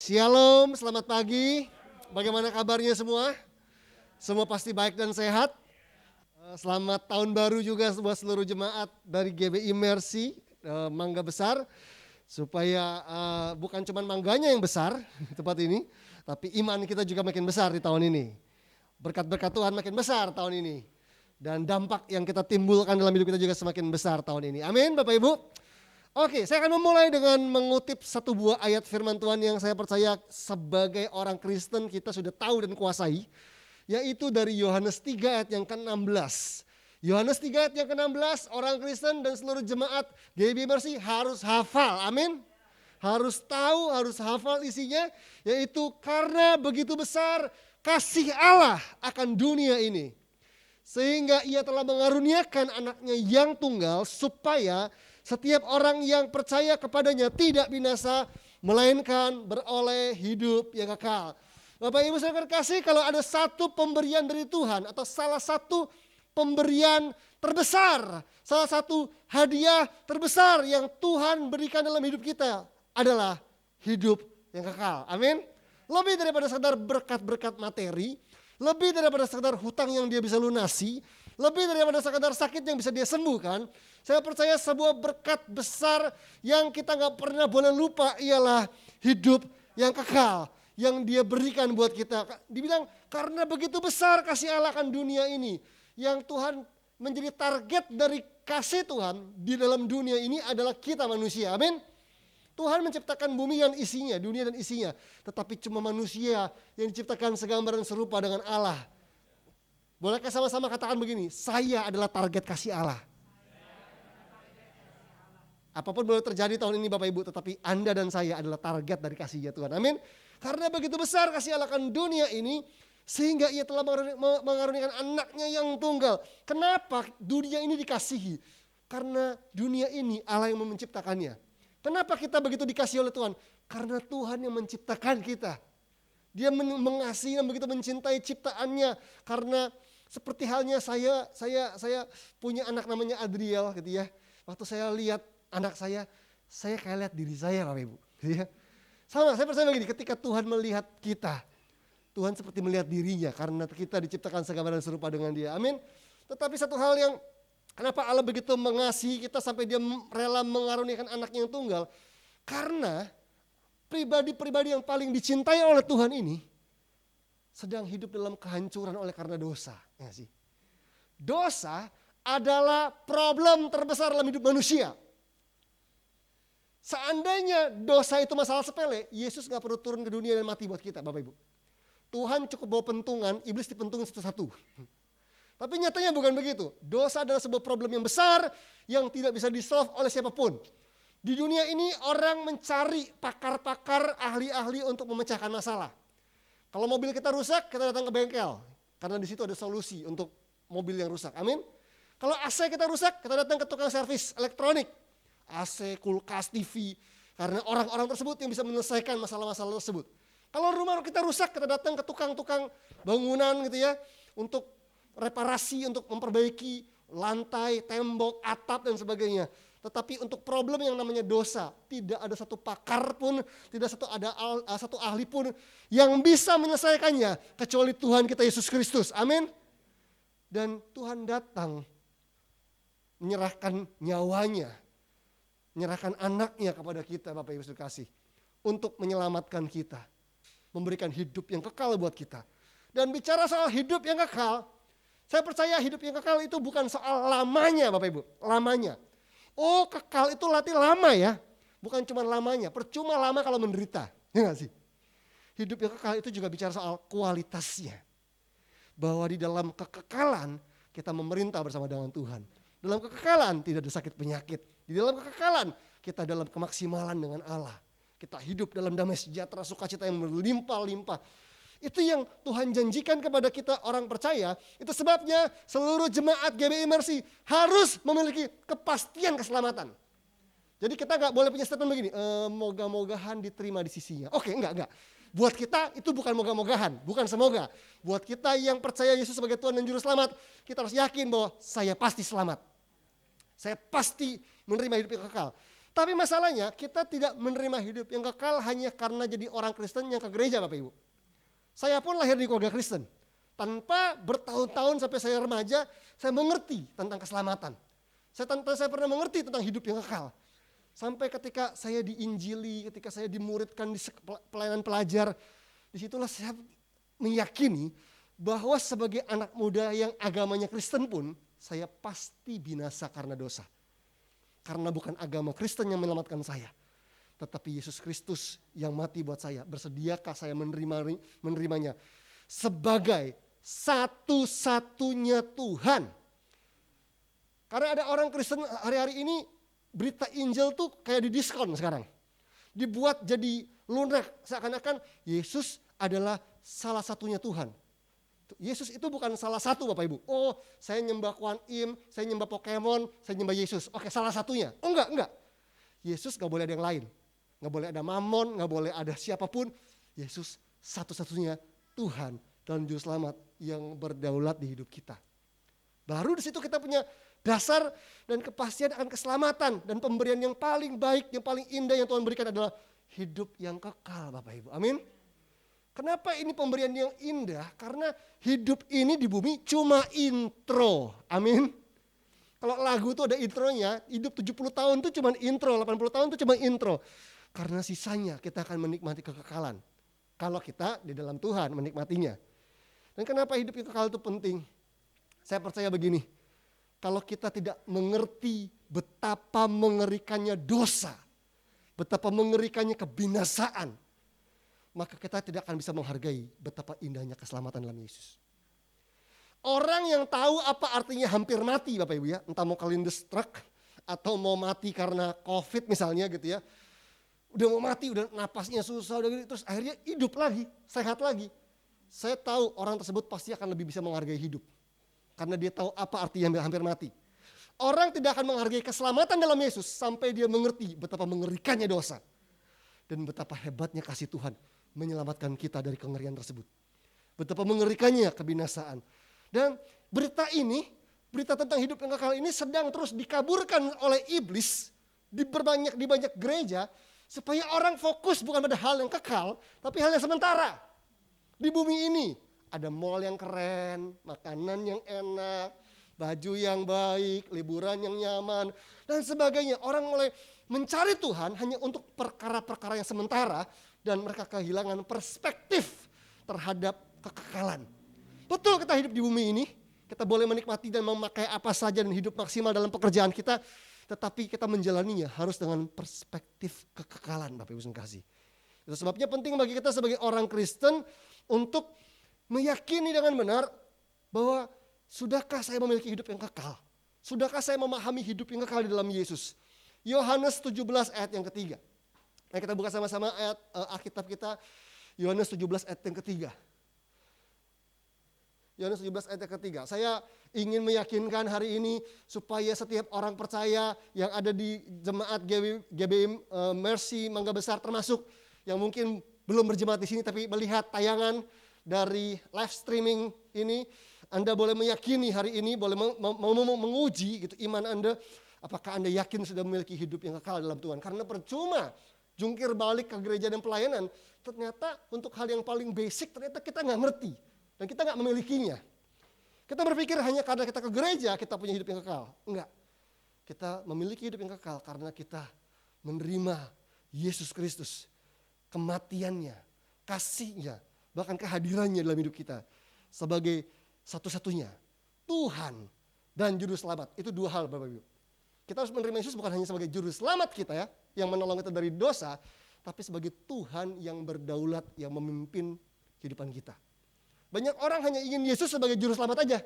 Shalom, selamat pagi. Bagaimana kabarnya semua? Semua pasti baik dan sehat. Selamat tahun baru juga buat seluruh jemaat dari GBI Mercy, Mangga Besar. Supaya bukan cuma mangganya yang besar di tempat ini, tapi iman kita juga makin besar di tahun ini. Berkat-berkat Tuhan makin besar tahun ini. Dan dampak yang kita timbulkan dalam hidup kita juga semakin besar tahun ini. Amin Bapak Ibu. Oke, saya akan memulai dengan mengutip satu buah ayat firman Tuhan yang saya percaya sebagai orang Kristen kita sudah tahu dan kuasai. Yaitu dari Yohanes 3 ayat yang ke-16. Yohanes 3 ayat yang ke-16, orang Kristen dan seluruh jemaat GBI Mercy harus hafal, amin. Harus tahu, harus hafal isinya. Yaitu karena begitu besar kasih Allah akan dunia ini. Sehingga ia telah mengaruniakan anaknya yang tunggal supaya setiap orang yang percaya kepadanya tidak binasa, melainkan beroleh hidup yang kekal. Bapak Ibu saya kasih, kalau ada satu pemberian dari Tuhan atau salah satu pemberian terbesar, salah satu hadiah terbesar yang Tuhan berikan dalam hidup kita adalah hidup yang kekal. Amin. Lebih daripada sekedar berkat-berkat materi, lebih daripada sekedar hutang yang dia bisa lunasi, lebih daripada sekedar sakit yang bisa dia sembuhkan, saya percaya sebuah berkat besar yang kita gak pernah boleh lupa ialah hidup yang kekal yang dia berikan buat kita. Dibilang karena begitu besar kasih Allah akan dunia ini, yang Tuhan menjadi target dari kasih Tuhan di dalam dunia ini adalah kita manusia. Amin. Tuhan menciptakan bumi dan isinya, dunia dan isinya. Tetapi cuma manusia yang diciptakan segambar dan serupa dengan Allah. Bolehkah sama-sama katakan begini, saya adalah target kasih Allah. Apapun boleh terjadi tahun ini Bapak Ibu, tetapi Anda dan saya adalah target dari kasih-Nya Tuhan. Amin. Karena begitu besar kasih Allah akan dunia ini, sehingga ia telah mengaruniakan anaknya yang tunggal. Kenapa dunia ini dikasihi? Karena dunia ini Allah yang menciptakannya. Kenapa kita begitu dikasihi oleh Tuhan? Karena Tuhan yang menciptakan kita. Dia mengasihi dan begitu mencintai ciptaannya. Karena seperti halnya saya punya anak namanya Adriel gitu ya. Waktu saya lihat anak saya kayak lihat diri saya Bapak Ibu. Gitu ya. Sama, saya percaya begini, ketika Tuhan melihat kita, Tuhan seperti melihat dirinya karena kita diciptakan segambar dan serupa dengan Dia. Amin. Tetapi satu hal yang kenapa Allah begitu mengasihi kita sampai Dia rela mengaruniakan anaknya yang tunggal? Karena pribadi-pribadi yang paling dicintai oleh Tuhan ini sedang hidup dalam kehancuran oleh karena dosa. Ya sih? Dosa adalah problem terbesar dalam hidup manusia. Seandainya dosa itu masalah sepele, Yesus gak perlu turun ke dunia dan mati buat kita Bapak Ibu. Tuhan cukup bawa pentungan, iblis dipentungin satu-satu. Tapi nyatanya bukan begitu. Dosa adalah sebuah problem yang besar yang tidak bisa di-solve oleh siapapun. Di dunia ini orang mencari pakar-pakar, ahli-ahli untuk memecahkan masalah. Kalau mobil kita rusak, kita datang ke bengkel. Karena di situ ada solusi untuk mobil yang rusak. Amin. Kalau AC kita rusak, kita datang ke tukang servis elektronik. AC, kulkas, TV. Karena orang-orang tersebut yang bisa menyelesaikan masalah-masalah tersebut. Kalau rumah kita rusak, kita datang ke tukang-tukang bangunan gitu ya. Untuk reparasi, untuk memperbaiki lantai, tembok, atap dan sebagainya. Tetapi untuk problem yang namanya dosa, tidak ada satu pakar pun, tidak ada satu ahli pun yang bisa menyelesaikannya kecuali Tuhan kita Yesus Kristus. Amin. Dan Tuhan datang menyerahkan nyawanya, menyerahkan anaknya kepada kita Bapak Ibu kasih untuk menyelamatkan kita, memberikan hidup yang kekal buat kita. Dan bicara soal hidup yang kekal, saya percaya hidup yang kekal itu bukan soal lamanya Bapak Ibu, lamanya. Oh kekal itu latih lama ya, bukan cuma lamanya, percuma lama kalau menderita, ya gak sih? Hidup yang kekal itu juga bicara soal kualitasnya. Bahwa di dalam kekekalan kita memerintah bersama dengan Tuhan. Dalam kekekalan tidak ada sakit penyakit, di dalam kekekalan kita dalam kemaksimalan dengan Allah. Kita hidup dalam damai sejahtera sukacita yang berlimpah-limpah. Itu yang Tuhan janjikan kepada kita orang percaya. Itu sebabnya seluruh jemaat GBI Mercy harus memiliki kepastian keselamatan. Jadi kita gak boleh punya statement begini, moga-mogahan diterima di sisinya. Oke, enggak. Buat kita itu bukan moga-mogahan, bukan semoga. Buat kita yang percaya Yesus sebagai Tuhan dan Juru Selamat, kita harus yakin bahwa saya pasti selamat. Saya pasti menerima hidup yang kekal. Tapi masalahnya kita tidak menerima hidup yang kekal hanya karena jadi orang Kristen yang ke gereja Bapak Ibu. Saya pun lahir di keluarga Kristen. Tanpa bertahun-tahun sampai saya remaja, saya mengerti tentang keselamatan. Saya pernah mengerti tentang hidup yang kekal. Sampai ketika saya diinjili, ketika saya dimuridkan di pelayanan pelajar, disitulah saya meyakini bahwa sebagai anak muda yang agamanya Kristen pun, saya pasti binasa karena dosa. Karena bukan agama Kristen yang menyelamatkan saya, tetapi Yesus Kristus yang mati buat saya. Bersediakah saya menerimanya sebagai satu-satunya Tuhan? Karena ada orang Kristen hari-hari ini berita Injil tuh kayak didiskon sekarang. Dibuat jadi lunak, seakan-akan Yesus adalah salah satunya Tuhan. Yesus itu bukan salah satu Bapak Ibu. Oh, saya nyembah Kuan Im, saya nyembah Pokemon, saya nyembah Yesus. Oke, salah satunya. Oh enggak. Yesus gak boleh ada yang lain. Gak boleh ada Mammon, gak boleh ada siapapun. Yesus satu-satunya Tuhan dan Juru Selamat yang berdaulat di hidup kita. Baru di situ kita punya dasar dan kepastian akan keselamatan dan pemberian yang paling baik, yang paling indah yang Tuhan berikan adalah hidup yang kekal Bapak Ibu. Amin. Kenapa ini pemberian yang indah? Karena hidup ini di bumi cuma intro. Amin. Kalau lagu itu ada intronya, hidup 70 tahun itu cuma intro, 80 tahun itu cuma intro. Karena sisanya kita akan menikmati kekekalan. Kalau kita di dalam Tuhan menikmatinya. Dan kenapa hidup yang kekal itu penting? Saya percaya begini, kalau kita tidak mengerti betapa mengerikannya dosa, betapa mengerikannya kebinasaan, maka kita tidak akan bisa menghargai betapa indahnya keselamatan dalam Yesus. Orang yang tahu apa artinya hampir mati Bapak Ibu ya, entah mau kelindes-truk atau mau mati karena COVID misalnya gitu ya. Udah mau mati, udah napasnya susah, udah gitu, terus akhirnya hidup lagi, sehat lagi. Saya tahu orang tersebut pasti akan lebih bisa menghargai hidup. Karena dia tahu apa artinya hampir mati. Orang tidak akan menghargai keselamatan dalam Yesus sampai dia mengerti betapa mengerikannya dosa. Dan betapa hebatnya kasih Tuhan menyelamatkan kita dari kengerian tersebut. Betapa mengerikannya kebinasaan. Dan berita ini, berita tentang hidup yang kekal ini sedang terus dikaburkan oleh iblis di banyak gereja supaya orang fokus bukan pada hal yang kekal, tapi hal yang sementara. Di bumi ini ada mall yang keren, makanan yang enak, baju yang baik, liburan yang nyaman, dan sebagainya. Orang mulai mencari Tuhan hanya untuk perkara-perkara yang sementara dan mereka kehilangan perspektif terhadap kekekalan. Betul kita hidup di bumi ini, kita boleh menikmati dan memakai apa saja dan hidup maksimal dalam pekerjaan kita, tetapi kita menjalaninya harus dengan perspektif kekekalan Bapak Ibu sekalian. Itu sebabnya penting bagi kita sebagai orang Kristen untuk meyakini dengan benar bahwa sudahkah saya memiliki hidup yang kekal? Sudahkah saya memahami hidup yang kekal di dalam Yesus? Yohanes 17 ayat yang ketiga. Mari kita buka sama-sama ayat Alkitab kita, Yohanes 17 ayat yang ketiga. Yohanes 17 ayat yang ketiga. Saya ingin meyakinkan hari ini supaya setiap orang percaya yang ada di jemaat GBI Mercy Mangga Besar termasuk yang mungkin belum berjemaat di sini tapi melihat tayangan dari live streaming ini, Anda boleh meyakini hari ini, boleh menguji gitu iman Anda. Apakah Anda yakin sudah memiliki hidup yang kekal dalam Tuhan? Karena percuma jungkir balik ke gereja dan pelayanan, ternyata untuk hal yang paling basic ternyata kita nggak ngerti. Dan kita nggak memilikinya. Kita berpikir hanya karena kita ke gereja kita punya hidup yang kekal. Enggak. Kita memiliki hidup yang kekal karena kita menerima Yesus Kristus. Kematiannya, kasihnya, bahkan kehadirannya dalam hidup kita. Sebagai satu-satunya Tuhan dan Juru Selamat. Itu dua hal Bapak Ibu. Kita harus menerima Yesus bukan hanya sebagai Juru Selamat kita ya, yang menolong kita dari dosa, tapi sebagai Tuhan yang berdaulat, yang memimpin kehidupan kita. Banyak orang hanya ingin Yesus sebagai Juru Selamat aja.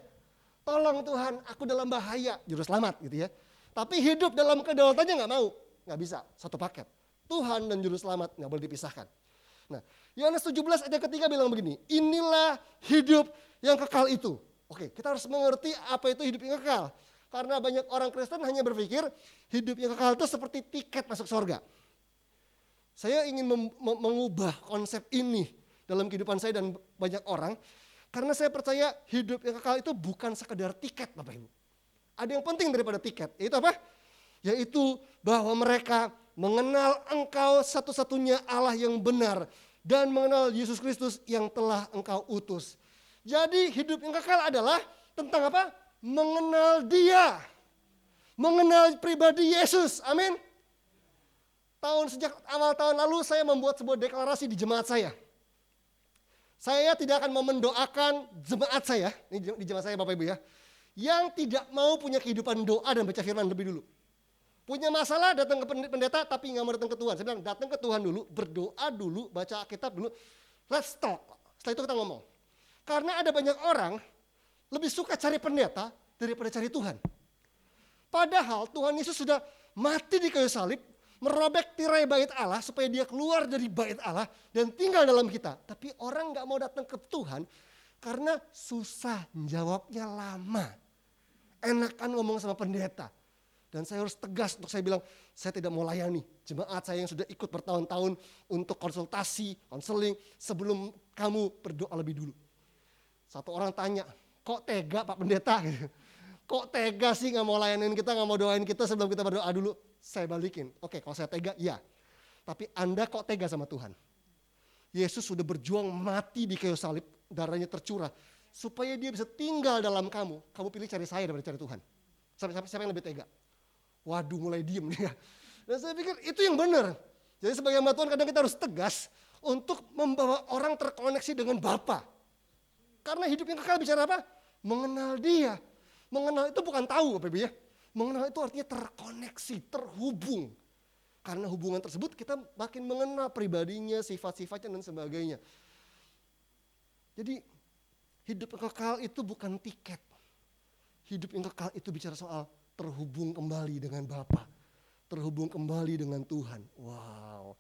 Tolong Tuhan, aku dalam bahaya, Juru Selamat gitu ya. Tapi hidup dalam kedaulatannya nggak mau, nggak bisa, satu paket. Tuhan dan Juru Selamat nggak boleh dipisahkan. Nah, Yohanes 17 ayat ketiga bilang begini, inilah hidup yang kekal itu. Oke, kita harus mengerti apa itu hidup yang kekal. Karena banyak orang Kristen hanya berpikir hidup yang kekal itu seperti tiket masuk surga. Saya ingin mengubah konsep ini dalam kehidupan saya dan banyak orang. Karena saya percaya hidup yang kekal itu bukan sekedar tiket Bapak Ibu. Ada yang penting daripada tiket, yaitu apa? Yaitu bahwa mereka mengenal Engkau satu-satunya Allah yang benar, dan mengenal Yesus Kristus yang telah Engkau utus. Jadi hidup yang kekal adalah tentang apa? Mengenal Dia. Mengenal pribadi Yesus. Amin. Sejak awal tahun lalu saya membuat sebuah deklarasi di jemaat saya. Saya tidak akan mau mendoakan jemaat saya, ini di jemaat saya Bapak Ibu ya, yang tidak mau punya kehidupan doa dan baca firman lebih dulu. Punya masalah datang ke pendeta tapi nggak mau datang ke Tuhan. Saya bilang datang ke Tuhan dulu, berdoa dulu, baca Alkitab dulu, let's talk. Setelah itu kita ngomong. Karena ada banyak orang lebih suka cari pendeta daripada cari Tuhan. Padahal Tuhan Yesus sudah mati di kayu salib, merobek tirai bait Allah supaya dia keluar dari bait Allah dan tinggal dalam kita. Tapi orang gak mau datang ke Tuhan karena susah, jawabnya lama. Enakan ngomong sama pendeta. Dan saya harus tegas untuk saya bilang, saya tidak mau layani jemaat saya yang sudah ikut bertahun-tahun untuk konsultasi, konseling sebelum kamu berdoa lebih dulu. Satu orang tanya, kok tega Pak Pendeta? Kok tega sih gak mau layanin kita, gak mau doain kita sebelum kita berdoa dulu? Saya balikin, oke kalau saya tega, iya. Tapi Anda kok tega sama Tuhan? Yesus sudah berjuang mati di kayu salib, darahnya tercurah. Supaya dia bisa tinggal dalam kamu. Kamu pilih cari saya daripada cari Tuhan. Siapa yang lebih tega? Waduh mulai diem dia. Dan saya pikir itu yang benar. Jadi sebagai hamba Tuhan kadang kita harus tegas untuk membawa orang terkoneksi dengan Bapa. Karena hidup yang kekal bicara apa? Mengenal Dia. Mengenal itu bukan tahu Bapak Ibu ya. Mengenal itu artinya terkoneksi, terhubung. Karena hubungan tersebut kita makin mengenal pribadinya, sifat-sifatnya dan sebagainya. Jadi hidup yang kekal itu bukan tiket. Hidup yang kekal itu bicara soal terhubung kembali dengan Bapa. Terhubung kembali dengan Tuhan. Wow.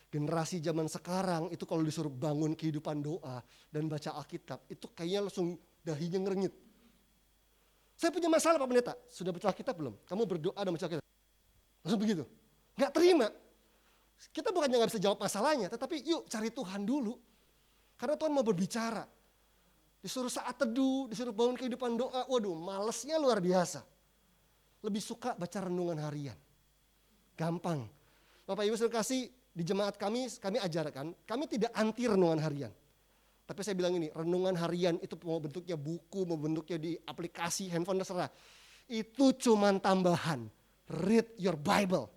Generasi zaman sekarang itu kalau disuruh bangun kehidupan doa dan baca Alkitab, itu kayaknya langsung dahinya ngerenyit. Saya punya masalah Pak Pendeta, sudah baca Alkitab belum? Kamu berdoa dan baca Alkitab? Langsung begitu. Gak terima. Kita bukannya gak bisa jawab masalahnya, tetapi yuk cari Tuhan dulu. Karena Tuhan mau berbicara. Disuruh saat teduh, disuruh bangun kehidupan doa, waduh malesnya luar biasa. Lebih suka baca renungan harian. Gampang. Bapak Ibu sudah kasih di jemaat kami ajarkan, kami tidak anti renungan harian. Tapi saya bilang ini, renungan harian itu mau bentuknya buku, mau bentuknya di aplikasi, handphone terserah. Itu cuman tambahan. Read your Bible.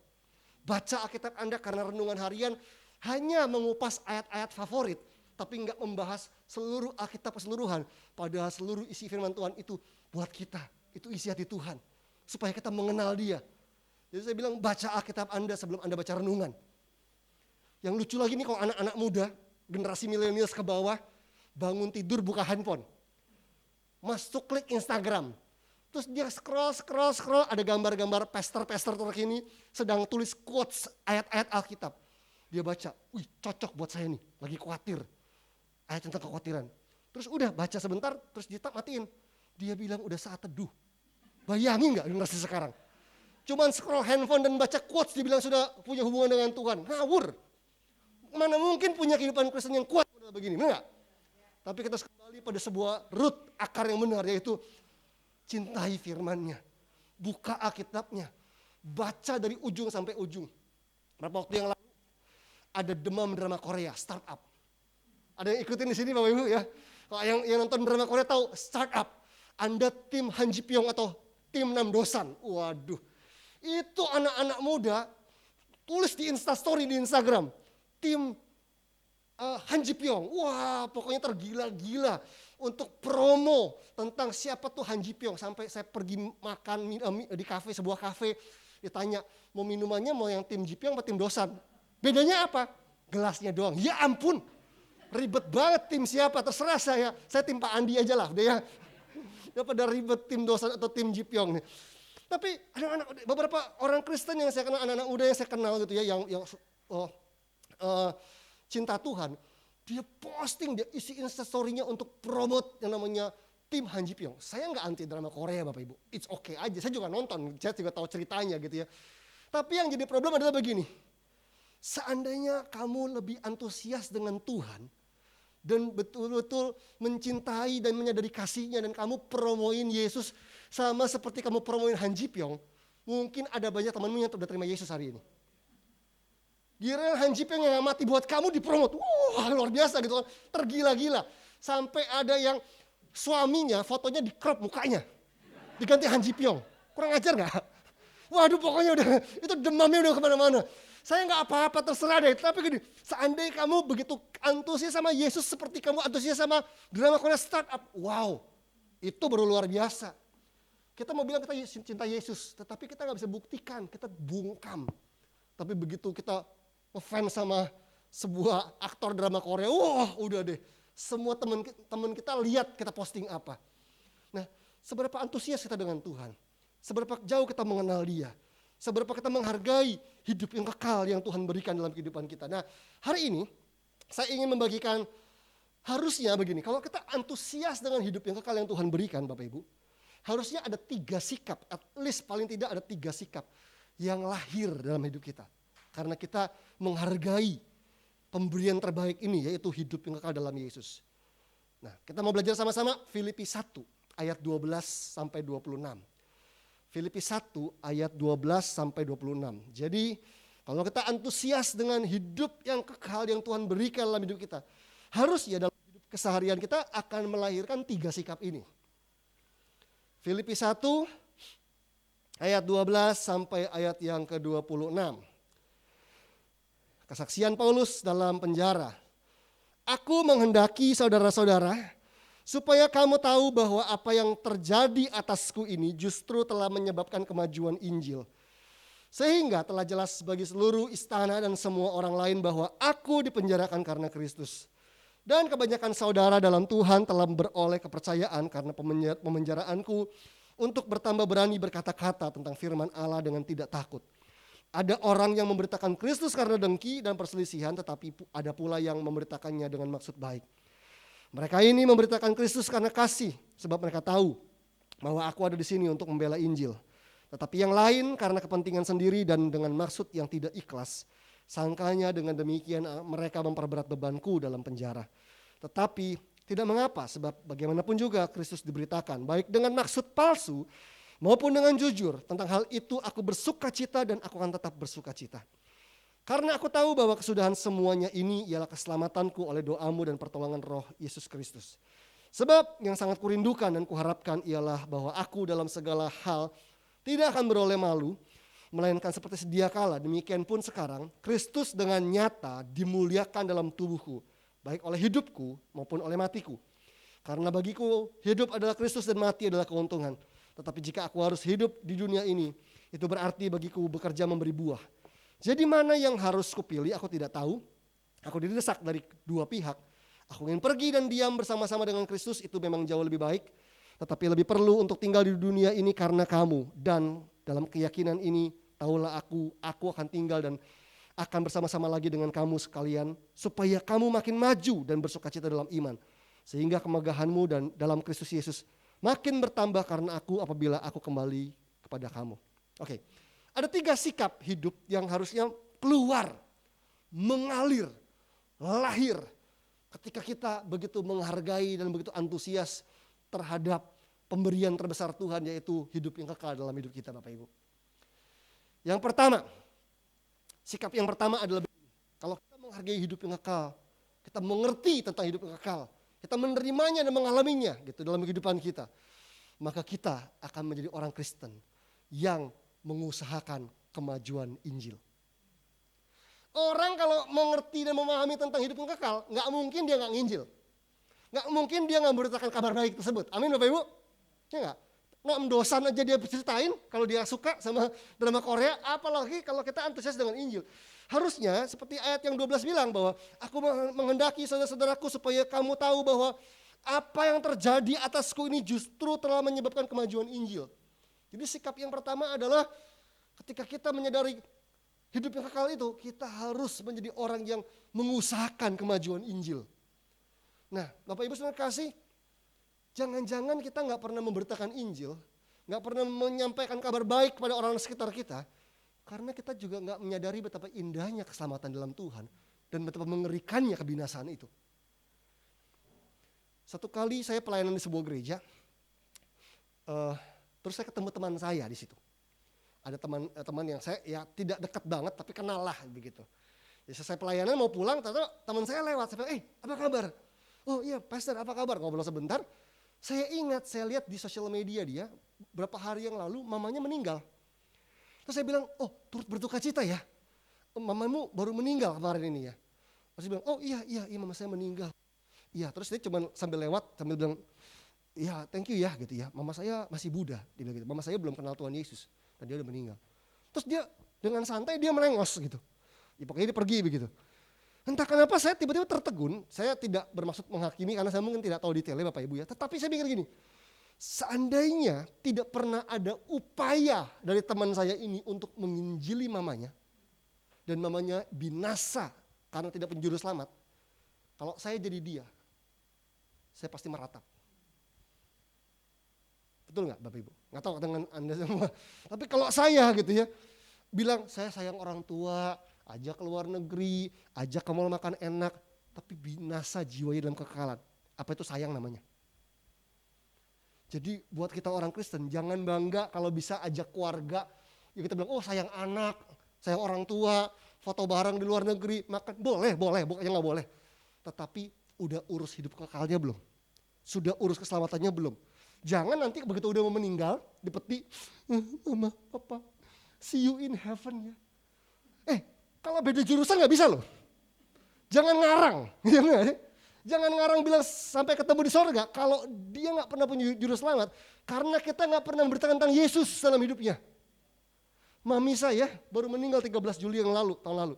Baca Alkitab Anda karena renungan harian hanya mengupas ayat-ayat favorit. Tapi enggak membahas seluruh Alkitab keseluruhan. Padahal seluruh isi firman Tuhan itu buat kita. Itu isi hati Tuhan. Supaya kita mengenal Dia. Jadi saya bilang baca Alkitab Anda sebelum Anda baca renungan. Yang lucu lagi nih kalau anak-anak muda, generasi milenial ke bawah, bangun tidur buka handphone. Masuk klik Instagram. Terus dia scroll, ada gambar-gambar pastor-pastor terkini sedang tulis quotes ayat-ayat Alkitab. Dia baca, wih cocok buat saya nih, lagi khawatir. Ayat tentang kekhawatiran. Terus udah baca sebentar, terus dia matiin. Dia bilang udah saat teduh. Bayangin gak generasi sekarang? Cuman scroll handphone dan baca quotes, dia bilang sudah punya hubungan dengan Tuhan. Ngawur. Mana mungkin punya kehidupan Kristen yang kuat begini, benar gak? Tapi kita kembali pada sebuah root akar yang benar, yaitu cintai firman-Nya. Buka Alkitabnya. Baca dari ujung sampai ujung. Berapa waktu yang lalu ada demam drama Korea, startup. Ada yang ikutin di sini Bapak Ibu ya. Kalau yang nonton drama Korea tahu startup. Anda tim Han Ji Pyong atau tim Nam Dosan. Waduh. Itu anak-anak muda tulis di Instastory di Instagram. Tim Han Ji Pyong, wah pokoknya tergila-gila untuk promo tentang siapa tuh Han Ji Pyong. Sampai saya pergi makan di kafe, sebuah kafe, ditanya mau minumannya mau yang tim Ji Pyong atau tim Dosan. Bedanya apa? Gelasnya doang. Ya ampun, ribet banget tim siapa, terserah saya tim Pak Andi aja lah udah ya. Daripada ribet tim Dosan atau tim Ji Pyong nih. Tapi anak-anak, beberapa orang Kristen yang saya kenal, anak-anak muda yang saya kenal gitu ya, yang cinta Tuhan, dia posting, dia isi instastory-nya untuk promote yang namanya tim Han Ji Pyong. Saya nggak anti drama Korea Bapak Ibu, it's okay aja, saya juga nonton, saya juga tahu ceritanya gitu ya. Tapi yang jadi problem adalah begini, seandainya kamu lebih antusias dengan Tuhan, dan betul-betul mencintai dan menyadari kasihnya, dan kamu promoin Yesus sama seperti kamu promoin Han Ji Pyong, mungkin ada banyak temanmu yang sudah terima Yesus hari ini. Giliran Han Ji Pyong yang mati buat kamu dipromot. Wah, luar biasa gitu kan. Tergila-gila. Sampai ada yang suaminya fotonya di crop mukanya. Diganti Han Ji Pyong. Kurang ajar gak? Waduh, pokoknya udah itu demamnya udah kemana-mana. Saya nggak apa-apa, terserah deh. Tapi gini, seandainya kamu begitu antusias sama Yesus seperti kamu antusias sama drama Korea startup. Wow, itu baru luar biasa. Kita mau bilang kita cinta Yesus, tetapi kita nggak bisa buktikan, kita bungkam. Tapi begitu kita ngefans sama sebuah aktor drama Korea, wah udah deh. Semua teman kita lihat kita posting apa. Nah, seberapa antusias kita dengan Tuhan. Seberapa jauh kita mengenal Dia. Seberapa kita menghargai hidup yang kekal yang Tuhan berikan dalam kehidupan kita. Nah, hari ini saya ingin membagikan harusnya begini. Kalau kita antusias dengan hidup yang kekal yang Tuhan berikan Bapak Ibu. Harusnya ada 3 sikap, at least paling tidak ada 3 sikap yang lahir dalam hidup kita. Karena kita menghargai pemberian terbaik ini yaitu hidup yang kekal dalam Yesus. Nah, kita mau belajar sama-sama Filipi 1 ayat 12 sampai 26. Filipi 1 ayat 12 sampai 26. Jadi kalau kita antusias dengan hidup yang kekal yang Tuhan berikan dalam hidup kita, harusnya dalam hidup keseharian kita akan melahirkan 3 sikap ini. Filipi 1 ayat 12 sampai ayat yang ke-26. Kesaksian Paulus dalam penjara. Aku menghendaki saudara-saudara supaya kamu tahu bahwa apa yang terjadi atasku ini justru telah menyebabkan kemajuan Injil. Sehingga telah jelas bagi seluruh istana dan semua orang lain bahwa aku dipenjarakan karena Kristus. Dan kebanyakan saudara dalam Tuhan telah beroleh kepercayaan karena pemenjaraanku untuk bertambah berani berkata-kata tentang firman Allah dengan tidak takut. Ada orang yang memberitakan Kristus karena dengki dan perselisihan, tetapi ada pula yang memberitakannya dengan maksud baik. Mereka ini memberitakan Kristus karena kasih, sebab mereka tahu bahwa aku ada di sini untuk membela Injil. Tetapi yang lain karena kepentingan sendiri dan dengan maksud yang tidak ikhlas. Sangkanya dengan demikian mereka memperberat bebanku dalam penjara. Tetapi tidak mengapa, sebab bagaimanapun juga Kristus diberitakan, baik dengan maksud palsu maupun dengan jujur. Tentang hal itu aku bersuka cita dan aku akan tetap bersuka cita. Karena aku tahu bahwa kesudahan semuanya ini ialah keselamatanku oleh doamu dan pertolongan roh Yesus Kristus. Sebab yang sangat kurindukan dan kuharapkan ialah bahwa aku dalam segala hal tidak akan beroleh malu, melainkan seperti sedia kala, demikian pun sekarang, Kristus dengan nyata dimuliakan dalam tubuhku, baik oleh hidupku maupun oleh matiku. Karena bagiku hidup adalah Kristus dan mati adalah keuntungan. Tetapi jika aku harus hidup di dunia ini, itu berarti bagiku bekerja memberi buah. Jadi mana yang harus kupilih aku tidak tahu. Aku didesak dari 2 pihak. Aku ingin pergi dan diam bersama-sama dengan Kristus, itu memang jauh lebih baik. Tetapi lebih perlu untuk tinggal di dunia ini karena kamu. Dan dalam keyakinan ini tahulah aku akan tinggal dan akan bersama-sama lagi dengan kamu sekalian. Supaya kamu makin maju dan bersukacita dalam iman. Sehingga kemegahanmu dan dalam Kristus Yesus makin bertambah karena aku apabila aku kembali kepada kamu. Oke. Ada 3 sikap hidup yang harusnya keluar, mengalir, lahir ketika kita begitu menghargai dan begitu antusias terhadap pemberian terbesar Tuhan, yaitu hidup yang kekal dalam hidup kita, Bapak Ibu. Yang pertama, sikap yang pertama adalah kalau kita menghargai hidup yang kekal, kita mengerti tentang hidup yang kekal, kita menerimanya dan mengalaminya gitu dalam kehidupan kita, maka kita akan menjadi orang Kristen yang mengusahakan kemajuan Injil. Orang kalau mengerti dan memahami tentang hidup yang kekal, nggak mungkin dia nggak nginjil. Nggak mungkin dia nggak memberitakan kabar baik tersebut. Amin Bapak Ibu? Ya nggak? Nggak mendosan aja dia ceritain kalau dia suka sama drama Korea, apalagi kalau kita antusias dengan Injil. Harusnya seperti ayat yang 12 bilang bahwa aku menghendaki saudara-saudaraku supaya kamu tahu bahwa apa yang terjadi atasku ini justru telah menyebabkan kemajuan Injil. Jadi sikap yang pertama adalah ketika kita menyadari hidup yang kekal itu, kita harus menjadi orang yang mengusahakan kemajuan Injil. Nah, Bapak Ibu saudara kasih, jangan-jangan kita nggak pernah memberitakan Injil, nggak pernah menyampaikan kabar baik kepada orang sekitar kita, karena kita juga nggak menyadari betapa indahnya keselamatan dalam Tuhan dan betapa mengerikannya kebinasaan itu. Satu kali saya pelayanan di sebuah gereja, terus saya ketemu teman saya di situ. Ada teman yang saya ya tidak dekat banget tapi kenal lah begitu. Ya, selesai pelayanan mau pulang, ternyata teman saya lewat. Saya bilang, apa kabar? Oh iya, pastor apa kabar? Ngobrol sebentar. Saya ingat, saya lihat di sosial media dia, berapa hari yang lalu mamanya meninggal. Terus saya bilang, oh turut berduka cita ya. Mamamu baru meninggal kemarin ini ya. Terus dia bilang, oh iya mama saya meninggal. Iya, terus dia cuma sambil lewat, sambil bilang, ya thank you ya gitu ya. Mama saya masih Buddha, dia bilang gitu. Mama saya belum kenal Tuhan Yesus, dan dia udah meninggal. Terus dia dengan santai dia melengos gitu. Ya, pokoknya dia pergi begitu. Entah kenapa saya tiba-tiba tertegun, saya tidak bermaksud menghakimi karena saya mungkin tidak tahu detailnya Bapak Ibu ya. Tetapi saya pikir gini, seandainya tidak pernah ada upaya dari teman saya ini untuk menginjili mamanya, dan mamanya binasa karena tidak penjuru selamat, kalau saya jadi dia, saya pasti meratap. Betul nggak Bapak Ibu? Nggak tahu dengan Anda semua. Tapi kalau saya gitu ya, bilang saya sayang orang tua, ajak ke luar negeri, ajak ke mall makan enak, tapi binasa jiwanya dalam kekekalan. Apa itu sayang namanya? Jadi buat kita orang Kristen, jangan bangga kalau bisa ajak keluarga, ya kita bilang, oh sayang anak, sayang orang tua, foto bareng di luar negeri, makan, boleh, bukannya nggak boleh. Tetapi udah urus hidup kekalnya belum? Sudah urus keselamatannya belum? Jangan nanti begitu udah mau meninggal, di peti, mama, papa, see you in heaven ya. Kalau beda jurusan nggak bisa loh. Jangan ngarang, jangan ngarang bilang sampai ketemu di sorga kalau dia nggak pernah punya juru selamat, karena kita nggak pernah memberitakan tentang Yesus dalam hidupnya. Mami saya baru meninggal 13 Juli yang lalu, tahun lalu.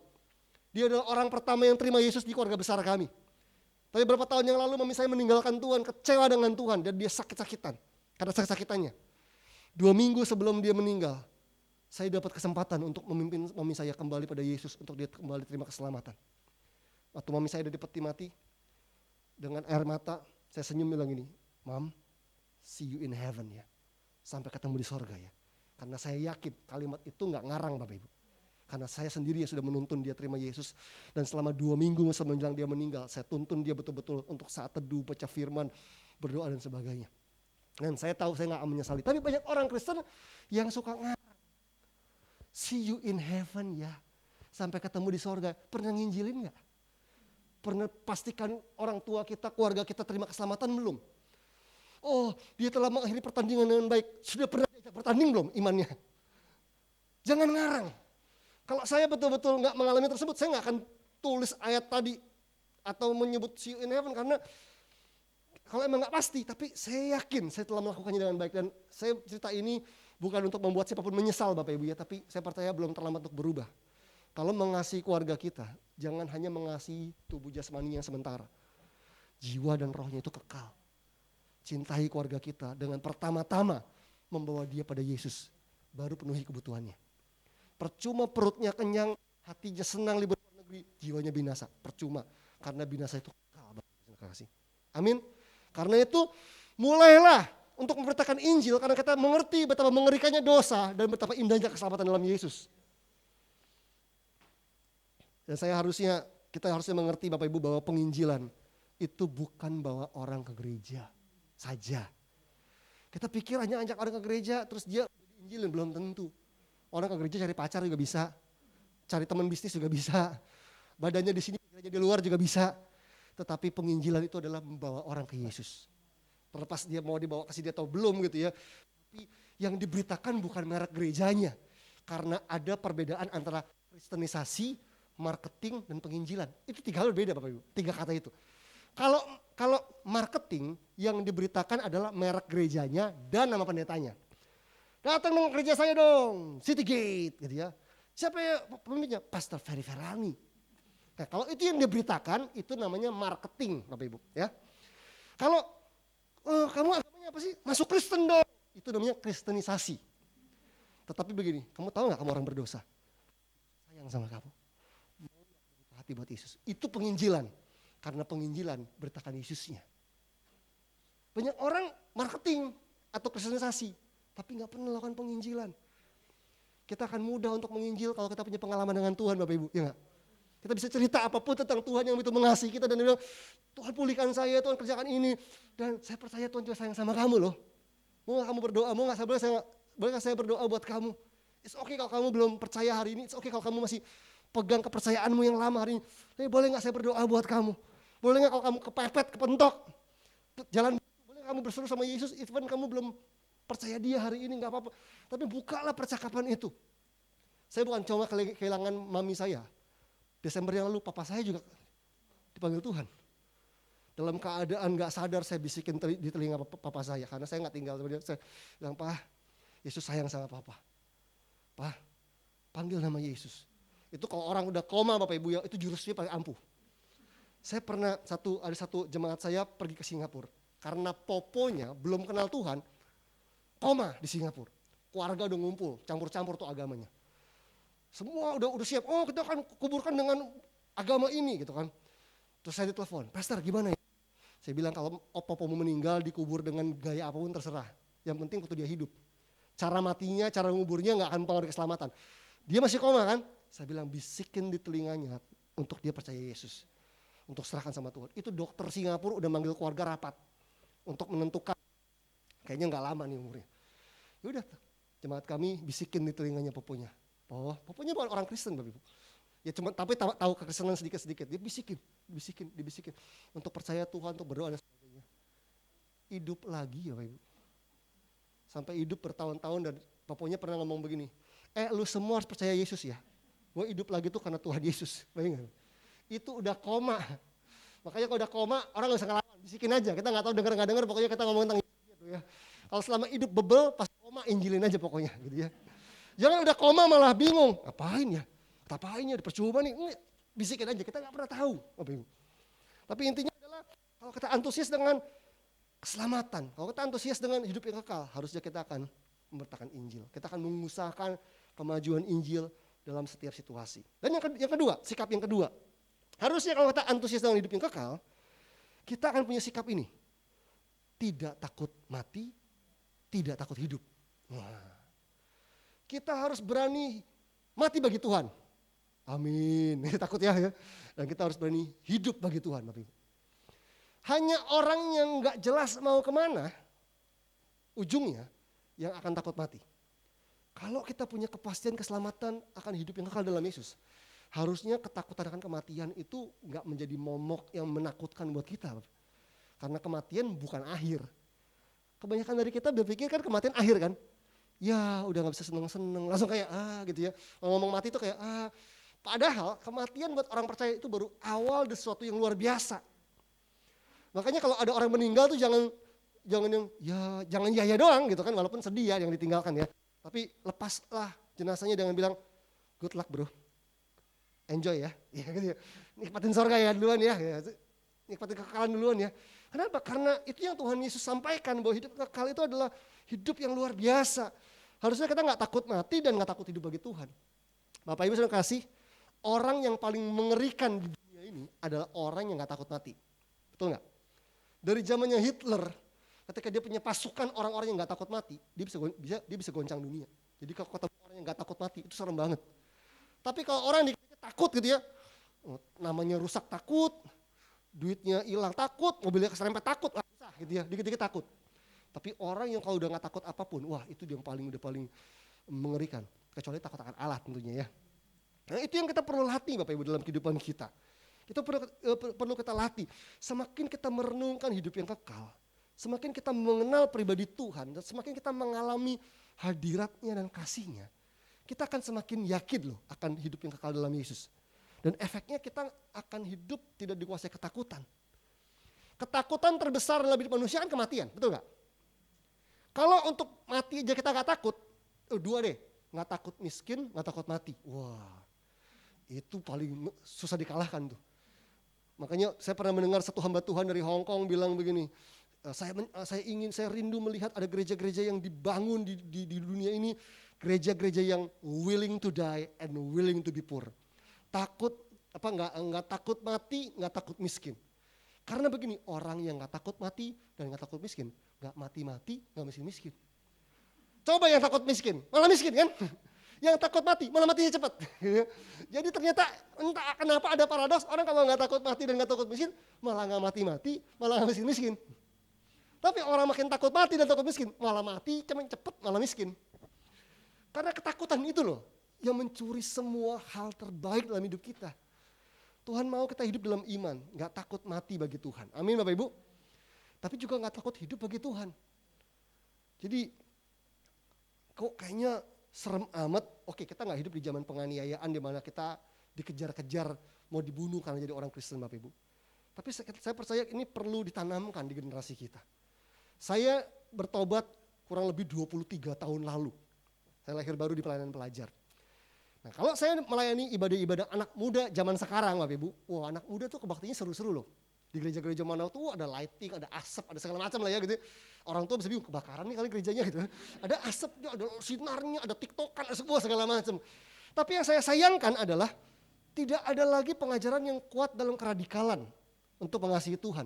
Dia adalah orang pertama yang terima Yesus di keluarga besar kami. Tapi beberapa tahun yang lalu mami saya meninggalkan Tuhan, kecewa dengan Tuhan, dan dia sakit-sakitan karena sakit-sakitannya. 2 minggu sebelum dia meninggal, saya dapat kesempatan untuk memimpin mami saya kembali pada Yesus, untuk dia kembali terima keselamatan. Waktu mami saya ada di peti mati, dengan air mata, saya senyum bilang gini, Mam, see you in heaven ya. Sampai ketemu di sorga ya. Karena saya yakin kalimat itu gak ngarang Bapak Ibu. Karena saya sendiri yang sudah menuntun dia terima Yesus. Dan selama 2 minggu menjelang dia meninggal, saya tuntun dia betul-betul untuk saat teduh, baca firman, berdoa dan sebagainya. Dan saya tahu saya gak menyesali. Tapi banyak orang Kristen yang suka ngarang. See you in heaven ya. Sampai ketemu di sorga. Pernah nginjilin gak? Pernah pastikan orang tua kita, keluarga kita terima keselamatan belum? Oh, dia telah mengakhiri pertandingan dengan baik. Sudah pernah diajak bertanding belum imannya? Jangan ngarang. Kalau saya betul-betul gak mengalami tersebut, saya gak akan tulis ayat tadi. Atau menyebut see you in heaven, karena kalau emang gak pasti, tapi saya yakin saya telah melakukannya dengan baik. Dan saya cerita ini bukan untuk membuat siapapun menyesal Bapak Ibu ya, tapi saya percaya belum terlambat untuk berubah. Kalau mengasihi keluarga kita, jangan hanya mengasihi tubuh jasmani yang sementara. Jiwa dan rohnya itu kekal. Cintai keluarga kita dengan pertama-tama membawa dia pada Yesus, baru penuhi kebutuhannya. Percuma perutnya kenyang, hatinya senang libur luar negeri, jiwanya binasa. Percuma, karena binasa itu kekal. Amin. Karena itu mulailah untuk memberitakan Injil, karena kita mengerti betapa mengerikannya dosa dan betapa indahnya keselamatan dalam Yesus. Dan kita harusnya mengerti Bapak Ibu bahwa penginjilan itu bukan bawa orang ke gereja saja. Kita pikir hanya ajak orang ke gereja terus dia diinjilin, belum tentu. Orang ke gereja cari pacar juga bisa, cari teman bisnis juga bisa, badannya di sini, gereja di luar juga bisa. Tetapi penginjilan itu adalah membawa orang ke Yesus. Terlepas dia mau dibawa ke sini atau belum gitu ya. Tapi yang diberitakan bukan merek gerejanya. Karena ada perbedaan antara kristenisasi, marketing, dan penginjilan. Itu 3 hal berbeda Bapak Ibu, 3 kata itu. Kalau marketing yang diberitakan adalah merek gerejanya dan nama pendetanya. Datang dong gereja saya dong, City Gate gitu ya. Siapa ya pemimpinnya? Pastor Ferry Ferrani. Nah, kalau itu yang diberitakan itu namanya marketing Bapak Ibu ya. Kalau kamu agamanya apa sih? Masuk Kristen dong. Itu namanya kristenisasi. Tetapi begini, kamu tahu gak kamu orang berdosa? Sayang sama kamu. Mau buka hati buat Yesus. Itu penginjilan. Karena penginjilan beritakan Yesusnya. Banyak orang marketing atau kristenisasi, tapi gak pernah melakukan penginjilan. Kita akan mudah untuk menginjil kalau kita punya pengalaman dengan Tuhan Bapak Ibu, ya gak? Kita bisa cerita apapun tentang Tuhan yang begitu mengasihi kita dan dia bilang, Tuhan pulihkan saya, Tuhan kerjakan ini. Dan saya percaya Tuhan juga sayang sama kamu loh. Mau gak kamu berdoa, boleh gak saya berdoa buat kamu? It's okay kalau kamu belum percaya hari ini, it's okay kalau kamu masih pegang kepercayaanmu yang lama hari ini. Boleh gak saya berdoa buat kamu? Boleh gak kalau kamu kepepet, kepentok, jalan, boleh kamu berseru sama Yesus, even kamu belum percaya dia hari ini, gak apa-apa. Tapi bukalah percakapan itu. Saya bukan cuma kehilangan mami saya. Desember yang lalu papa saya juga dipanggil Tuhan. Dalam keadaan gak sadar saya bisikin di telinga papa saya. Karena saya gak tinggal sama dia. Saya bilang, Pak, Yesus sayang sama papa. Pak, panggil nama Yesus. Itu kalau orang udah koma Bapak Ibu ya, itu jurusnya paling ampuh. Saya pernah ada satu jemaat saya pergi ke Singapura. Karena poponya belum kenal Tuhan, koma di Singapura. Keluarga udah ngumpul, campur-campur tuh agamanya. Semua udah siap, oh kita akan kuburkan dengan agama ini gitu kan. Terus saya ditelepon, Pastor gimana ya? Saya bilang kalau popomu meninggal dikubur dengan gaya apapun terserah. Yang penting waktu dia hidup. Cara matinya, cara nguburnya gak akan mempengaruhi keselamatan. Dia masih koma kan? Saya bilang bisikin di telinganya untuk dia percaya Yesus. Untuk serahkan sama Tuhan. Itu dokter Singapura udah manggil keluarga rapat. Untuk menentukan. Kayaknya gak lama nih umurnya. Yaudah jemaat kami bisikin di telinganya poponya. Oh, poponya bukan orang Kristen Bapak Ibu. Ya cuma tapi tahu kekristenan sedikit-sedikit. Dia dibisikin. Untuk percaya Tuhan, untuk berdoa dan sebagainya. Hidup lagi ya Bapak Ibu. Sampai hidup bertahun-tahun dan poponya pernah ngomong begini. Lu semua harus percaya Yesus ya. Gue hidup lagi tuh karena Tuhan Yesus. Bayangin. Itu udah koma. Makanya kalau udah koma orang gak usah ngelawan. Bisikin aja. Kita gak tahu denger gak denger pokoknya kita ngomongin tentang Yesus gitu ya. Kalau selama hidup bebel pas koma injilin aja pokoknya gitu ya. Jangan udah koma malah bingung. Ngapain ya? Percuma nih. Bisikin aja. Kita gak pernah tahu. Tapi intinya adalah kalau kita antusias dengan keselamatan. Kalau kita antusias dengan hidup yang kekal. Harusnya kita akan memberitakan Injil. Kita akan mengusahakan kemajuan Injil dalam setiap situasi. Dan yang kedua, sikap yang kedua. Harusnya kalau kita antusias dengan hidup yang kekal, kita akan punya sikap ini. Tidak takut mati, tidak takut hidup. Wah. Kita harus berani mati bagi Tuhan. Amin. Takut ya. Dan kita harus berani hidup bagi Tuhan. Hanya orang yang gak jelas mau kemana, ujungnya yang akan takut mati. Kalau kita punya kepastian keselamatan akan hidup yang kekal dalam Yesus, harusnya ketakutan akan kematian itu gak menjadi momok yang menakutkan buat kita. Karena kematian bukan akhir. Kebanyakan dari kita berpikir kan kematian akhir kan. Ya udah gak bisa seneng-seneng, langsung kayak gitu ya. Ngomong mati itu kayak Padahal kematian buat orang percaya itu baru awal dari sesuatu yang luar biasa. Makanya kalau ada orang meninggal tuh jangan ya doang gitu kan, walaupun sedih ya yang ditinggalkan ya. Tapi lepaslah jenazahnya dengan bilang, good luck bro, enjoy ya, gitu ya. Nikmatin surga ya duluan ya, nikmatin kekekalan duluan ya. Kenapa? Karena itu yang Tuhan Yesus sampaikan, bahwa hidup kekal itu adalah hidup yang luar biasa. Harusnya kita gak takut mati dan gak takut hidup bagi Tuhan. Bapak Ibu saudara kasih, orang yang paling mengerikan di dunia ini adalah orang yang gak takut mati. Betul gak? Dari zamannya Hitler, ketika dia punya pasukan orang-orang yang gak takut mati, dia bisa goncang dunia. Jadi kalau ketemu orang yang gak takut mati, itu serem banget. Tapi kalau orang dikit takut gitu ya, namanya rusak takut, duitnya hilang takut, mobilnya keserempet takut, susah gitu ya, dikit-dikit takut. Tapi orang yang kalau udah gak takut apapun, wah itu dia yang udah paling mengerikan. Kecuali takut akan Allah tentunya ya. Nah itu yang kita perlu latih Bapak Ibu dalam kehidupan kita. Kita perlu kita latih. Semakin kita merenungkan hidup yang kekal, semakin kita mengenal pribadi Tuhan, dan semakin kita mengalami hadiratnya dan kasihnya, kita akan semakin yakin loh akan hidup yang kekal dalam Yesus. Dan efeknya kita akan hidup tidak dikuasai ketakutan. Ketakutan terbesar dalam hidup manusia kan kematian, betul gak? Kalau untuk mati aja kita gak takut, dua deh, gak takut miskin, gak takut mati. Wah, itu paling susah dikalahkan tuh. Makanya saya pernah mendengar satu hamba Tuhan dari Hong Kong bilang begini, saya rindu melihat ada gereja-gereja yang dibangun di dunia ini, gereja-gereja yang willing to die and willing to be poor. Nggak takut mati, nggak takut miskin. Karena begini, orang yang nggak takut mati dan nggak takut miskin, nggak mati-mati, nggak miskin-miskin. Coba yang takut miskin, malah miskin kan? Yang takut mati, malah matinya cepat. Jadi ternyata entah kenapa ada paradoks, orang kalau nggak takut mati dan nggak takut miskin, malah nggak mati-mati, malah nggak miskin-miskin. Tapi orang makin takut mati dan takut miskin, malah mati, cepat malah miskin. Karena ketakutan itu loh, yang mencuri semua hal terbaik dalam hidup kita. Tuhan mau kita hidup dalam iman, gak takut mati bagi Tuhan. Amin Bapak Ibu. Tapi juga gak takut hidup bagi Tuhan. Jadi kok kayaknya serem amat. Oke, kita gak hidup di zaman penganiayaan di mana kita dikejar-kejar mau dibunuh karena jadi orang Kristen Bapak Ibu. Tapi saya percaya ini perlu ditanamkan di generasi kita. Saya bertobat kurang lebih 23 tahun lalu. Saya lahir baru di pelayanan pelajar. Nah, kalau saya melayani ibadah-ibadah anak muda zaman sekarang Bapak Ibu, wah anak muda tuh kebaktiannya seru-seru loh. Di gereja-gereja mana tuh ada lighting, ada asap, ada segala macam lah ya gitu. Orang tua bisa bingung, kebakaran nih kali gerejanya gitu. Ada asapnya, ada sinarnya, ada tiktokan, ada semua segala macam. Tapi yang saya sayangkan adalah tidak ada lagi pengajaran yang kuat dalam keradikalan untuk mengasihi Tuhan.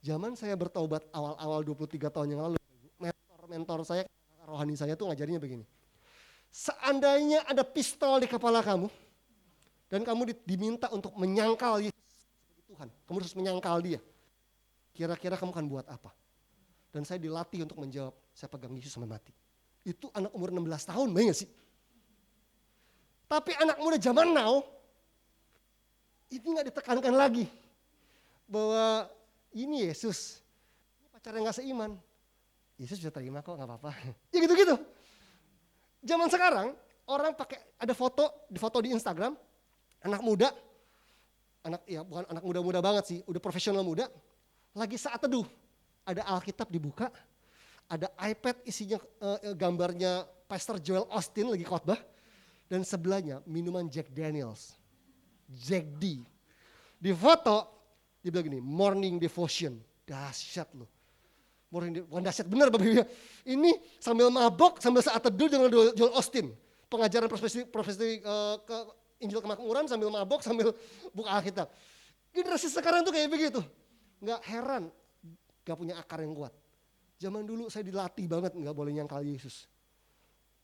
Zaman saya bertobat awal-awal 23 tahun yang lalu, mentor saya, rohani saya tuh ngajarinnya begini. Seandainya ada pistol di kepala kamu dan kamu diminta untuk menyangkal Yesus sebagai Tuhan, kamu harus menyangkal dia. Kira-kira kamu akan buat apa? Dan saya dilatih untuk menjawab, saya pegang Yesus sampai mati. Itu anak umur 16 tahun, bayang gak sih? Tapi anak muda zaman now, ini gak ditekankan lagi. Bahwa ini Yesus, ini pacar yang gak seiman. Yesus bisa terima kok, gak apa-apa. Ya gitu-gitu. Zaman sekarang orang pakai ada foto di Instagram, anak muda, bukan anak muda-muda banget sih, udah profesional muda, lagi saat teduh, ada Alkitab dibuka, ada iPad isinya gambarnya Pastor Joel Osteen lagi khotbah, dan sebelahnya minuman Jack Daniels, Jack D. Di foto dia bilang gini, morning devotion, dahsyat loh. Bukan dahsyat bener Bapak Ibu. Ini sambil mabok, sambil saat teduh dengan Joel Osteen. Pengajaran profesi ke Injil Kemakmuran sambil mabok, sambil buka Alkitab. Generasi sekarang tuh kayak begitu. Gak heran, gak punya akar yang kuat. Zaman dulu saya dilatih banget gak boleh nyangkal Yesus.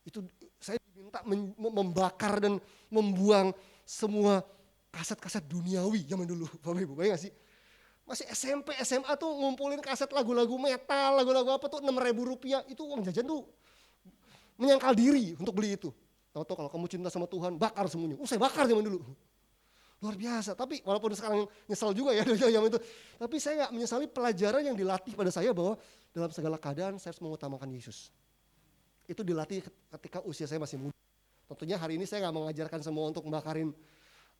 Itu saya diminta membakar dan membuang semua kaset-kaset duniawi zaman dulu. Bapak Ibu, bayang gak sih? Masih SMP, SMA tuh ngumpulin kaset lagu-lagu metal, lagu-lagu apa tuh 6.000 rupiah. Itu uang jajan tuh menyangkal diri untuk beli itu. Tahu-tahu kalau kamu cinta sama Tuhan, bakar semuanya. Saya bakar zaman dulu. Luar biasa, tapi walaupun sekarang nyesal juga ya dari zaman itu. Tapi saya gak menyesali pelajaran yang dilatih pada saya bahwa dalam segala keadaan saya harus mengutamakan Yesus. Itu dilatih ketika usia saya masih muda. Tentunya hari ini saya gak mengajarkan semua untuk membakarin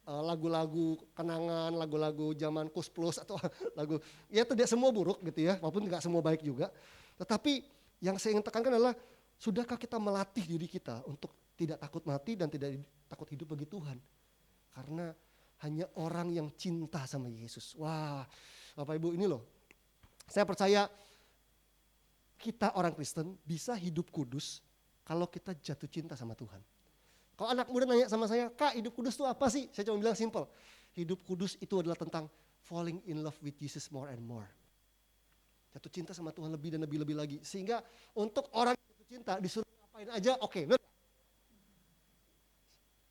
lagu-lagu kenangan, lagu-lagu zaman Kus Plus atau lagu, ya tidak semua buruk gitu ya, walaupun tidak semua baik juga. Tetapi yang saya ingin tekankan adalah, sudahkah kita melatih diri kita untuk tidak takut mati dan tidak takut hidup bagi Tuhan? Karena hanya orang yang cinta sama Yesus. Wah, Bapak Ibu ini loh, saya percaya kita orang Kristen bisa hidup kudus kalau kita jatuh cinta sama Tuhan. Kalau anak muda nanya sama saya, Kak hidup kudus itu apa sih? Saya cuma bilang simple, hidup kudus itu adalah tentang falling in love with Jesus more and more. Jatuh cinta sama Tuhan lebih dan lebih lagi. Sehingga untuk orang yang jatuh cinta disuruh ngapain aja, oke.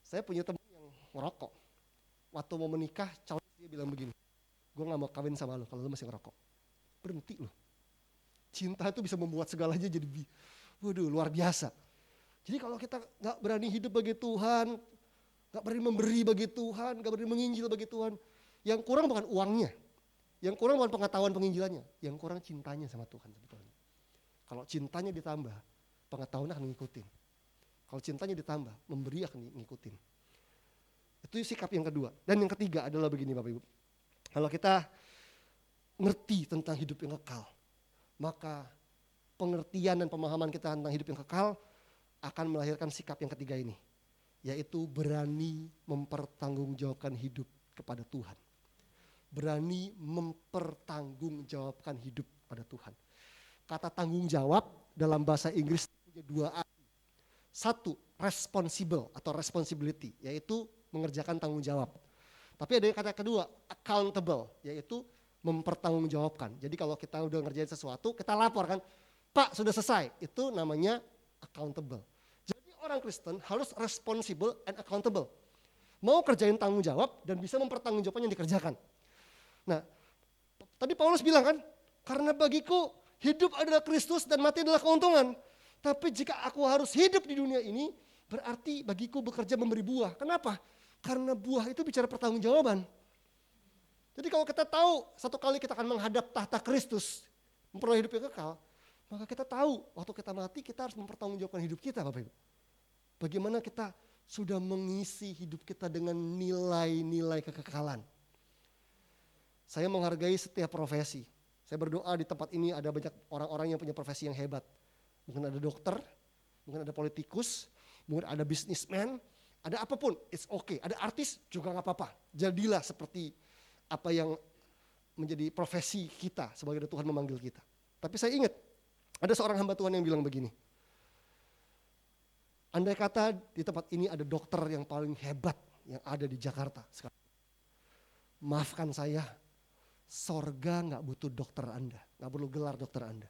Saya punya teman yang ngerokok. Waktu mau menikah, calon dia bilang begini, gue gak mau kawin sama lo kalau lo masih ngerokok. Berhenti lo. Cinta itu bisa membuat segalanya jadi waduh luar biasa. Jadi kalau kita gak berani hidup bagi Tuhan, gak berani memberi bagi Tuhan, gak berani menginjil bagi Tuhan, yang kurang bukan uangnya, yang kurang bukan pengetahuan penginjilannya, yang kurang cintanya sama Tuhan sebetulnya. Kalau cintanya ditambah, pengetahuan akan ngikutin. Kalau cintanya ditambah, memberi akan ngikutin. Itu sikap yang kedua. Dan yang ketiga adalah begini Bapak Ibu. Kalau kita ngerti tentang hidup yang kekal, maka pengertian dan pemahaman kita tentang hidup yang kekal akan melahirkan sikap yang ketiga ini, yaitu berani mempertanggungjawabkan hidup kepada Tuhan. Berani mempertanggungjawabkan hidup pada Tuhan. Kata tanggung jawab dalam bahasa Inggris punya dua arti. Satu, responsible atau responsibility, yaitu mengerjakan tanggung jawab. Tapi ada kata kedua, accountable, yaitu mempertanggungjawabkan. Jadi kalau kita udah ngerjain sesuatu, kita lapor kan, Pak sudah selesai, itu namanya accountable. Orang Kristen harus responsible and accountable. Mau kerjain tanggung jawab dan bisa mempertanggungjawabkan yang dikerjakan. Nah, tadi Paulus bilang kan, karena bagiku hidup adalah Kristus dan mati adalah keuntungan. Tapi jika aku harus hidup di dunia ini, berarti bagiku bekerja memberi buah. Kenapa? Karena buah itu bicara pertanggungjawaban. Jadi kalau kita tahu satu kali kita akan menghadap tahta Kristus, memperoleh hidup yang kekal, maka kita tahu waktu kita mati kita harus mempertanggungjawabkan hidup kita, Bapak Ibu. Bagaimana kita sudah mengisi hidup kita dengan nilai-nilai kekekalan. Saya menghargai setiap profesi. Saya berdoa di tempat ini ada banyak orang-orang yang punya profesi yang hebat. Mungkin ada dokter, mungkin ada politikus, mungkin ada businessman, ada apapun, it's okay. Ada artis juga gak apa-apa. Jadilah seperti apa yang menjadi profesi kita sebagai Tuhan memanggil kita. Tapi saya ingat, ada seorang hamba Tuhan yang bilang begini. Andai kata di tempat ini ada dokter yang paling hebat yang ada di Jakarta sekarang. Maafkan saya, sorga gak butuh dokter Anda, gak perlu gelar dokter Anda.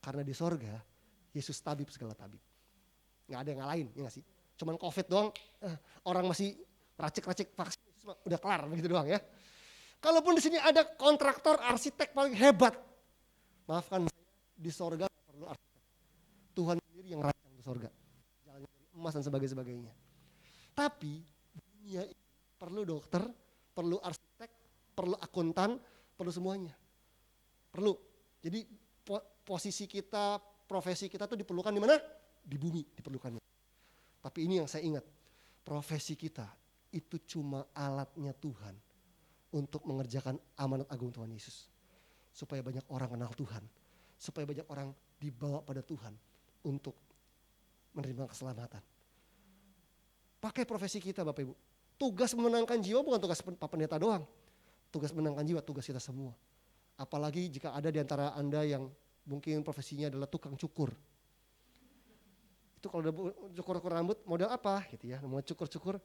Karena di sorga, Yesus tabib segala tabib. Gak ada yang lain, ya gak sih? Cuman COVID doang, orang masih racik-racik vaksin, udah kelar begitu doang ya. Kalaupun di sini ada kontraktor, arsitek paling hebat, maafkan saya, di sorga gak perlu arsitek. Tuhan sendiri yang rancang di sorga. Jalannya dari emas dan sebagainya. Tapi dunia ini perlu dokter, perlu arsitek, perlu akuntan, perlu semuanya. Perlu. Jadi posisi kita, profesi kita tuh diperlukan di mana? Di bumi diperlukannya. Tapi ini yang saya ingat, profesi kita itu cuma alatnya Tuhan untuk mengerjakan amanat agung Tuhan Yesus. Supaya banyak orang kenal Tuhan, supaya banyak orang dibawa pada Tuhan untuk menerima keselamatan. Pakai profesi kita Bapak Ibu. Tugas memenangkan jiwa bukan tugas Pak Pendeta doang. Tugas menangkan jiwa, tugas kita semua. Apalagi jika ada di antara Anda yang mungkin profesinya adalah tukang cukur. Itu kalau udah cukur-cukur rambut, modal apa gitu ya, mau cukur-cukur.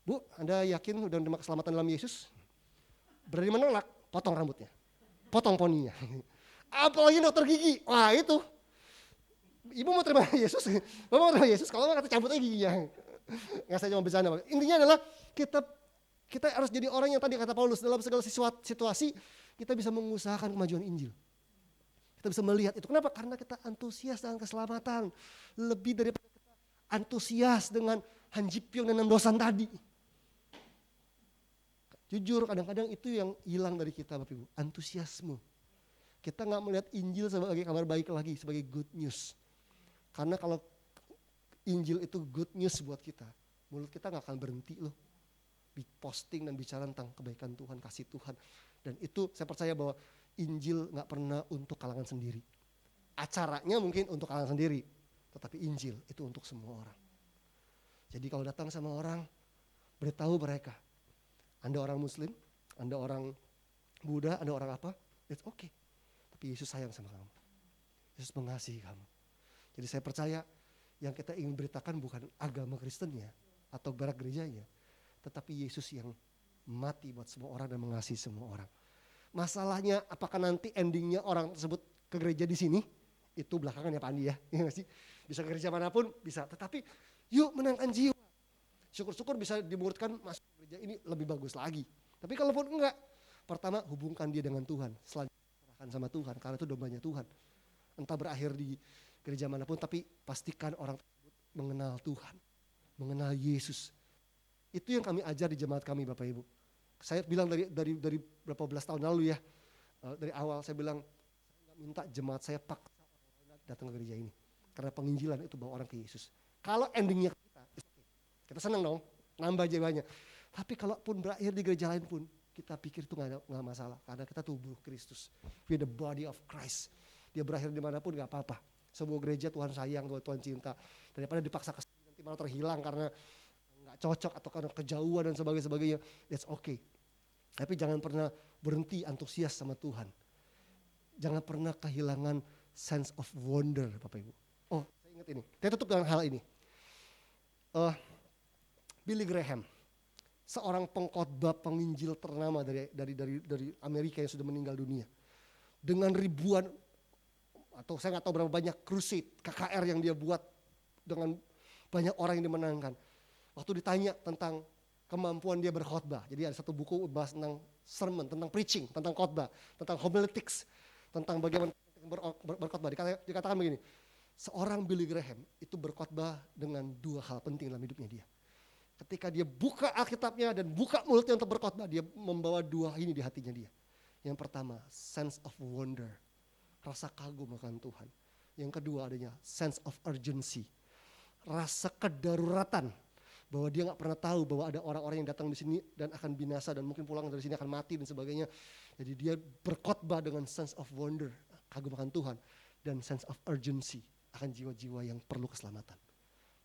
Bu, Anda yakin udah menerima keselamatan dalam Yesus? Berani menolak, potong rambutnya, potong poninya. Apalagi dokter gigi, wah itu. Ibu mau terima Yesus, Bapak mau terima Yesus, kalau nggak cabut aja giginya. Nggak, saya cuma bercanda. Intinya adalah kita harus jadi orang yang tadi kata Paulus, dalam segala situasi kita bisa mengusahakan kemajuan Injil. Kita bisa melihat itu. Kenapa? Karena kita antusias dengan keselamatan. Lebih daripada kita antusias dengan hanjipyong dan endosan tadi. Jujur kadang-kadang itu yang hilang dari kita Bapak Ibu. Antusiasme. Kita gak melihat Injil sebagai kabar baik lagi, sebagai good news. Karena kalau Injil itu good news buat kita, mulut kita gak akan berhenti loh. Posting dan bicara tentang kebaikan Tuhan, kasih Tuhan. Dan itu saya percaya bahwa Injil gak pernah untuk kalangan sendiri. Acaranya mungkin untuk kalangan sendiri, tetapi Injil itu untuk semua orang. Jadi kalau datang sama orang, beritahu mereka, Anda orang Muslim, Anda orang Buddha, Anda orang apa, it's okay. Tapi Yesus sayang sama kamu. Yesus mengasihi kamu. Jadi saya percaya yang kita ingin beritakan bukan agama Kristennya atau barak gerejanya, tetapi Yesus yang mati buat semua orang dan mengasihi semua orang. Masalahnya apakah nanti endingnya orang tersebut ke gereja di sini? Itu belakangan ya Pak Andi ya. Ya gak sih? Bisa ke gereja manapun bisa. Tetapi yuk menangkan jiwa. Syukur-syukur bisa dimurutkan masuk ke gereja ini lebih bagus lagi. Tapi kalaupun enggak, pertama hubungkan dia dengan Tuhan. Selanjutnya serahkan sama Tuhan karena itu dombanya Tuhan. Entah berakhir di gereja manapun tapi pastikan orang tersebut mengenal Tuhan. Mengenal Yesus. Itu yang kami ajar di jemaat kami Bapak Ibu. Saya bilang dari berapa belas tahun lalu ya, dari awal saya bilang, saya nggak minta jemaat saya paksa orang datang ke gereja ini. Karena penginjilan itu bawa orang ke Yesus. Kalau endingnya kita senang dong, nambah jiwanya. Tapi kalaupun berakhir di gereja lain pun, kita pikir itu nggak masalah. Karena kita tubuh Kristus, we the body of Christ. Dia berakhir dimanapun nggak apa-apa. Sebuah gereja Tuhan sayang, Tuhan cinta. Daripada dipaksa ke sini nanti malah terhilang karena nggak cocok atau karena kejauhan dan sebagainya, that's okay. Tapi jangan pernah berhenti antusias sama Tuhan. Jangan pernah kehilangan sense of wonder, Bapak Ibu. Oh, saya ingat ini. Saya tutup dengan hal ini. Billy Graham, seorang pengkhotbah penginjil ternama dari Amerika yang sudah meninggal dunia. Dengan ribuan atau saya nggak tahu berapa banyak crusade, KKR yang dia buat dengan banyak orang yang dimenangkan. Waktu ditanya tentang kemampuan dia berkhotbah, jadi ada satu buku bahas tentang sermon, tentang preaching, tentang khotbah, tentang homiletics, tentang bagaimana berkhotbah. Dikatakan begini, Seorang Billy Graham itu berkhotbah dengan dua hal penting dalam hidupnya dia. Ketika dia buka Alkitabnya dan buka mulutnya untuk berkhotbah, dia membawa dua ini di hatinya dia. Yang pertama, sense of wonder, rasa kagum akan Tuhan. Yang kedua adanya sense of urgency, rasa kedaruratan, bahwa dia nggak pernah tahu bahwa ada orang-orang yang datang di sini dan akan binasa dan mungkin pulang dari sini akan mati dan sebagainya. Jadi dia berkhotbah dengan sense of wonder, kagum akan Tuhan, dan sense of urgency akan jiwa-jiwa yang perlu keselamatan.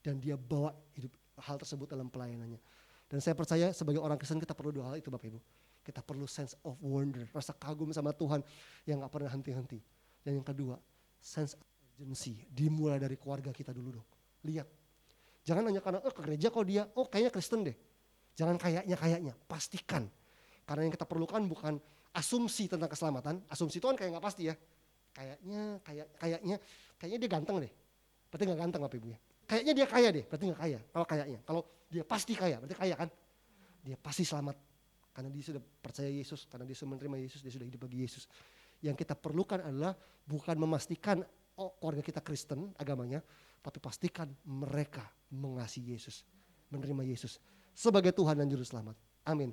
Dan dia bawa hidup hal tersebut dalam pelayanannya. Dan saya percaya sebagai orang Kristen kita perlu dua hal itu Bapak Ibu. Kita perlu sense of wonder, rasa kagum sama Tuhan yang gak pernah henti-henti. Dan yang kedua, sense of urgency, dimulai dari keluarga kita dulu dong. Lihat, jangan hanya karena ke gereja kok dia, kayaknya Kristen deh. Jangan kayaknya, pastikan. Karena yang kita perlukan bukan asumsi tentang keselamatan. Asumsi itu kan kayak gak pasti ya. Kayaknya dia ganteng deh. Berarti gak ganteng Bapak Ibu ya. Kayaknya dia kaya deh, berarti gak kaya. Kalau dia pasti kaya, berarti kaya kan. Dia pasti selamat. Karena dia sudah percaya Yesus, karena dia sudah menerima Yesus, dia sudah hidup bagi Yesus. Yang kita perlukan adalah bukan memastikan keluarga kita Kristen agamanya, tapi pastikan mereka mengasihi Yesus, menerima Yesus sebagai Tuhan dan Juru Selamat. Amin.